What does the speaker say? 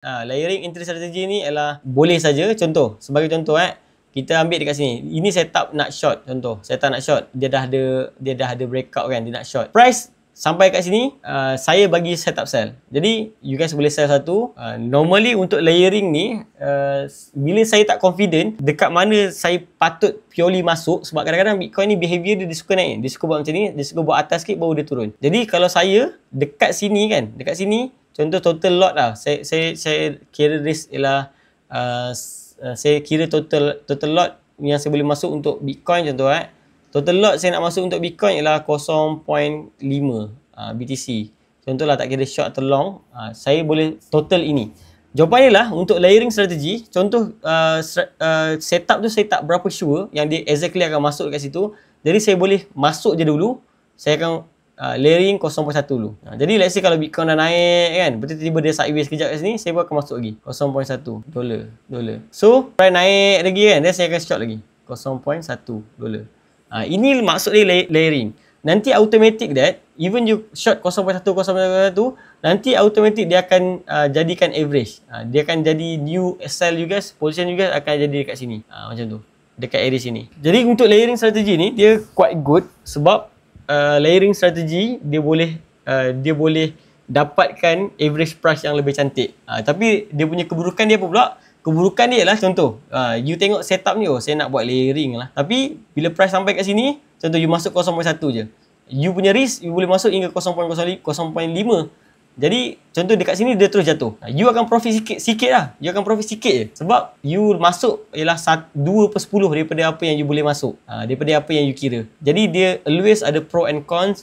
Layering entry strategy ni ialah boleh saja. Contoh, sebagai contoh kita ambil dekat sini. Ini setup nak short, contoh. Setup nak short, dia dah ada breakout kan, dia nak short. Price sampai kat sini, saya bagi setup sell. Jadi you guys boleh sell satu. Normally untuk layering ni, bila saya tak confident dekat mana saya patut purely masuk, sebab kadang-kadang Bitcoin ni behavior dia suka naik, dia suka buat macam ni, dia suka buat atas sikit baru dia turun. Jadi kalau saya dekat sini kan, dekat sini contoh total lot lah, saya kira risk ialah saya kira total lot yang saya boleh masuk untuk Bitcoin contoh total lot saya nak masuk untuk Bitcoin ialah 0.5 BTC. Contohlah tak kira short atau long, saya boleh total ini. Jawapannya lah untuk layering strategi, contoh setup tu saya tak berapa sure yang dia exactly akan masuk dekat situ. Jadi saya boleh masuk je dulu, saya akan layering 0.1 dulu. Jadi let's say kalau Bitcoin dah naik kan, betul tiba-tiba dia sideways kejap kat sini, saya pun akan masuk lagi 0.1 dolar. So price naik lagi kan, then saya akan short lagi 0.1 dolar. Ini maksud dia layering. Nanti automatic that even you short 0.1, nanti automatic dia akan jadikan average. Dia akan jadi new sell you guys, position you guys akan jadi dekat sini. Macam tu. Dekat area sini. Jadi untuk layering strategi ni dia quite good sebab layering strategi dia boleh dapatkan average price yang lebih cantik. Tapi dia punya keburukan dia apa pula? Keburukan dia ialah contoh, you tengok setup ni, saya nak buat layering lah. Tapi bila price sampai kat sini, contoh you masuk 0.1 je. You punya risk, you boleh masuk hingga 0.5. Jadi contoh dekat sini dia terus jatuh. You akan profit sikit lah. You akan profit sikit je. Sebab you masuk ialah 2/10 daripada apa yang you boleh masuk. Daripada apa yang you kira. Jadi dia always ada pro and cons